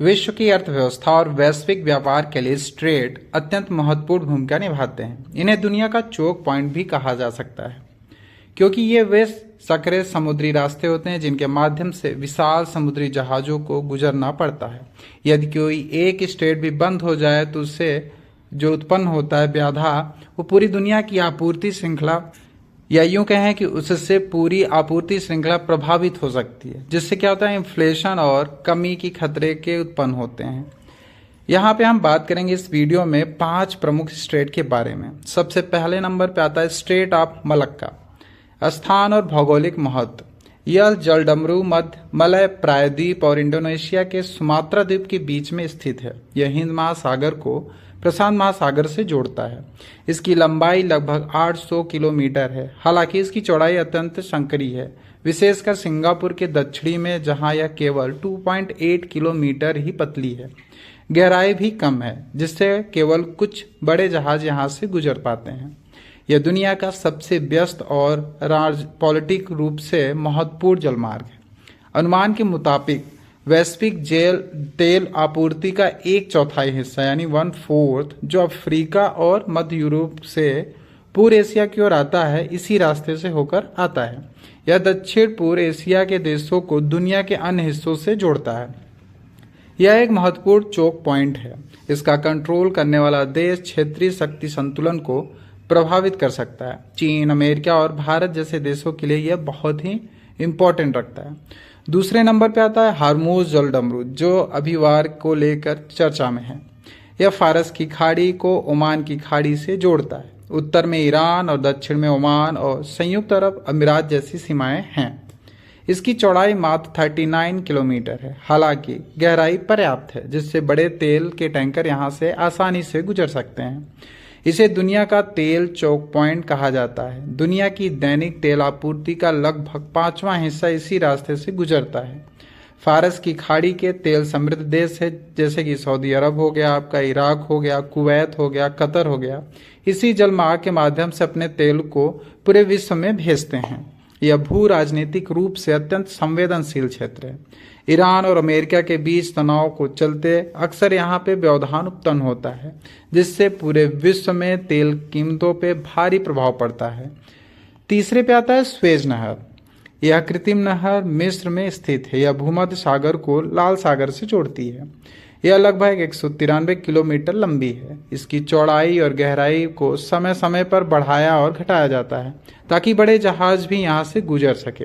विश्व की अर्थव्यवस्था और वैश्विक व्यापार के लिए स्ट्रेट अत्यंत महत्वपूर्ण भूमिका निभाते हैं। इन्हें दुनिया का चोक पॉइंट भी कहा जा सकता है, क्योंकि ये वे सकरे समुद्री रास्ते होते हैं जिनके माध्यम से विशाल समुद्री जहाज़ों को गुजरना पड़ता है। यदि कोई एक स्ट्रेट भी बंद हो जाए तो उससे जो उत्पन्न होता है बाधा, वो पूरी दुनिया की आपूर्ति श्रृंखला, या यूं कहें कि उससे पूरी आपूर्ति श्रृंखला प्रभावित हो सकती है, जिससे क्या होता है, इन्फ्लेशन और कमी की खतरे के उत्पन्न होते हैं। यहाँ पे हम बात करेंगे इस वीडियो में 5 प्रमुख स्ट्रेट के बारे में। सबसे पहले नंबर पे आता है स्ट्रेट ऑफ मलक्का। स्थान और भौगोलिक महत्व। यह जलडमरू मध्य मलय प्रायद्वीप और इंडोनेशिया के सुमात्रा द्वीप के बीच में स्थित है। यह हिंद महासागर को प्रशांत महासागर से जोड़ता है। इसकी लंबाई लगभग 800 किलोमीटर है, हालांकि इसकी चौड़ाई अत्यंत संकरी है, विशेषकर सिंगापुर के दक्षिणी में, जहां यह केवल 2.8 किलोमीटर ही पतली है। गहराई भी कम है, जिससे केवल कुछ बड़े जहाज यहां से गुजर पाते हैं। यह दुनिया का सबसे व्यस्त और पॉलिटिक रूप से महत्वपूर्ण जलमार्ग है। अनुमान के मुताबिक वैश्विक तेल आपूर्ति का 1/4 हिस्सा यानी 1/4 जो अफ्रीका और मध्य यूरोप से पूर्व एशिया की ओर आता है, इसी रास्ते से होकर आता है। यह दक्षिण पूर्व एशिया के देशों को दुनिया के अन्य हिस्सों से जोड़ता है। यह एक महत्वपूर्ण चोक पॉइंट है। इसका कंट्रोल करने वाला देश क्षेत्रीय शक्ति संतुलन को प्रभावित कर सकता है। चीन, अमेरिका और भारत जैसे देशों के लिए यह बहुत ही इंपॉर्टेंट रखता है। दूसरे नंबर पे आता है हार्मूज जलडमरू, जो अभिवार को लेकर चर्चा में है। यह फारस की खाड़ी को ओमान की खाड़ी से जोड़ता है। उत्तर में ईरान और दक्षिण में ओमान और संयुक्त अरब अमीरात जैसी सीमाएं हैं। इसकी चौड़ाई मात्र 39 किलोमीटर है, हालांकि गहराई पर्याप्त है जिससे बड़े तेल के टैंकर यहां से आसानी से गुजर सकते हैं। इसे दुनिया का तेल चौक पॉइंट कहा जाता है। दुनिया की दैनिक तेल आपूर्ति का लगभग 5वां हिस्सा इसी रास्ते से गुजरता है। फारस की खाड़ी के तेल समृद्ध देश है, जैसे कि सऊदी अरब हो गया, आपका इराक हो गया, कुवैत हो गया, कतर हो गया, इसी जलमार्ग के माध्यम से अपने तेल को पूरे विश्व में भेजते हैं। यह भू राजनीतिक रूप से अत्यंत संवेदनशील क्षेत्र है। ईरान और अमेरिका के बीच तनाव को चलते अक्सर यहाँ पे व्यवधान उत्पन्न होता है, जिससे पूरे विश्व में तेल कीमतों पे भारी प्रभाव पड़ता है। तीसरे पे आता है स्वेज नहर। यह कृत्रिम नहर मिस्र में स्थित है। यह भूमध्य सागर को लाल सागर से जोड़ती है। यह लगभग 193 किलोमीटर लंबी है। इसकी चौड़ाई और गहराई को समय समय पर बढ़ाया और घटाया जाता है ताकि बड़े जहाज भी यहाँ से गुजर सके।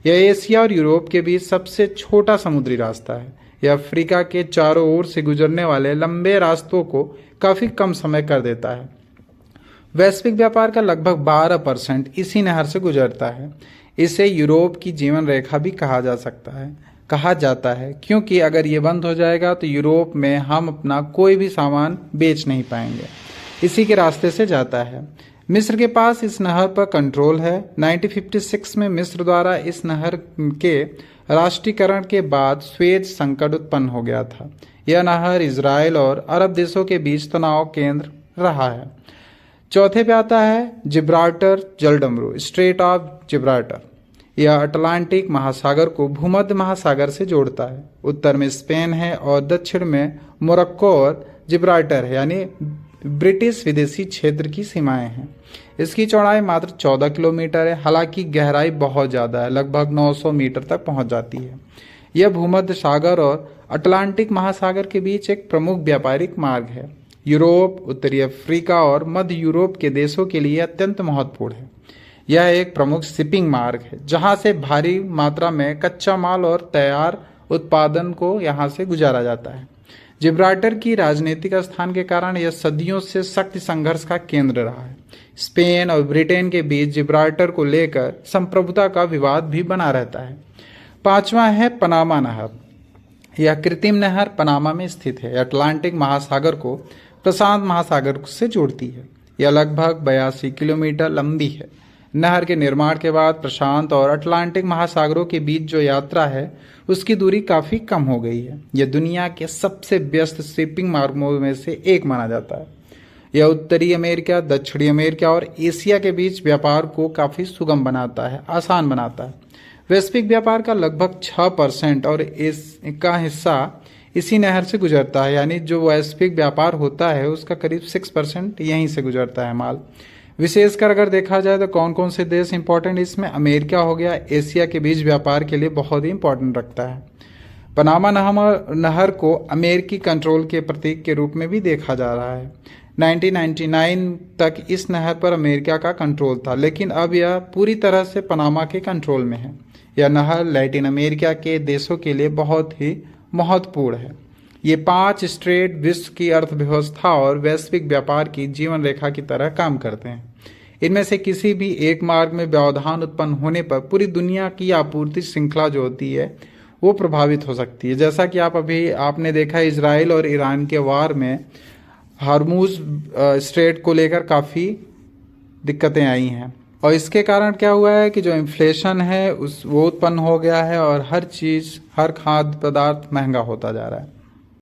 यह एशिया और यूरोप के बीच सबसे छोटा समुद्री रास्ता है। यह अफ्रीका के चारों ओर से गुजरने वाले लंबे रास्तों को काफी कम समय कर देता है। वैश्विक व्यापार का लगभग 12% इसी नहर से गुजरता है। इसे यूरोप की जीवन रेखा भी कहा जाता है, क्योंकि अगर ये बंद हो जाएगा तो यूरोप में हम अपना कोई भी सामान बेच नहीं पाएंगे। इसी के रास्ते से जाता है। मिस्र के पास इस नहर पर कंट्रोल है। 1956 में मिस्र द्वारा इस नहर के राष्ट्रीयकरण के बाद स्वेज संकट उत्पन्न हो गया था। यह नहर इजराइल और अरब देशों के बीच तनाव केंद्र रहा है। चौथे पे आता है जिब्राल्टर जलडमरू, स्ट्रेट ऑफ जिब्राल्टर। यह अटलांटिक महासागर को भूमध्य महासागर से जोड़ता है। उत्तर में स्पेन है और दक्षिण में मोरक्को और जिब्राल्टर है, यानी ब्रिटिश विदेशी क्षेत्र की सीमाएं हैं। इसकी चौड़ाई मात्र 14 किलोमीटर है, हालांकि गहराई बहुत ज़्यादा है, लगभग 900 मीटर तक पहुंच जाती है। यह भूमध्य सागर और अटलांटिक महासागर के बीच एक प्रमुख व्यापारिक मार्ग है। यूरोप, उत्तरी अफ्रीका और मध्य यूरोप के देशों के लिए अत्यंत महत्वपूर्ण है। यह एक प्रमुख शिपिंग मार्ग है, जहां से भारी मात्रा में कच्चा माल और तैयार उत्पादन को यहां से गुजारा जाता है। जिब्राल्टर की राजनीतिक स्थान के कारण यह सदियों से शक्ति संघर्ष का केंद्र रहा है। स्पेन और ब्रिटेन के बीच जिब्राल्टर को लेकर संप्रभुता का विवाद भी बना रहता है। 5वां है पनामा नहर। यह कृत्रिम नहर पनामा में स्थित है। अटलांटिक महासागर को प्रशांत महासागर से जोड़ती है। यह लगभग 82 किलोमीटर लंबी है। नहर के निर्माण के बाद प्रशांत और अटलांटिक महासागरों के बीच जो यात्रा है उसकी दूरी काफ़ी कम हो गई है। यह दुनिया के सबसे व्यस्त शिपिंग मार्गों में से एक माना जाता है। यह उत्तरी अमेरिका, दक्षिणी अमेरिका और एशिया के बीच व्यापार को काफ़ी सुगम बनाता है, आसान बनाता है। वैश्विक व्यापार का लगभग 6% और इसका हिस्सा इसी नहर से गुजरता है, यानी जो वैश्विक व्यापार होता है उसका करीब 6% यहीं से गुजरता है माल। विशेषकर अगर देखा जाए तो कौन कौन से देश इंपॉर्टेंट, इसमें अमेरिका हो गया, एशिया के बीच व्यापार के लिए बहुत ही इंपॉर्टेंट रखता है। पनामा नहर को अमेरिकी कंट्रोल के प्रतीक के रूप में भी देखा जा रहा है। 1999 तक इस नहर पर अमेरिका का कंट्रोल था, लेकिन अब यह पूरी तरह से पनामा के कंट्रोल में है। यह नहर लैटिन अमेरिका के देशों के लिए बहुत ही महत्वपूर्ण है। ये 5 स्ट्रेट विश्व की अर्थव्यवस्था और वैश्विक व्यापार की जीवन रेखा की तरह काम करते हैं। इनमें से किसी भी एक मार्ग में व्यवधान उत्पन्न होने पर पूरी दुनिया की आपूर्ति श्रृंखला जो होती है वो प्रभावित हो सकती है। जैसा कि आपने देखा इजराइल और ईरान के वार में हार्मूज स्ट्रेट को लेकर काफ़ी दिक्कतें आई हैं, और इसके कारण क्या हुआ है कि जो इन्फ्लेशन है वो उत्पन्न हो गया है और हर चीज़, हर खाद्य पदार्थ महंगा होता जा रहा है।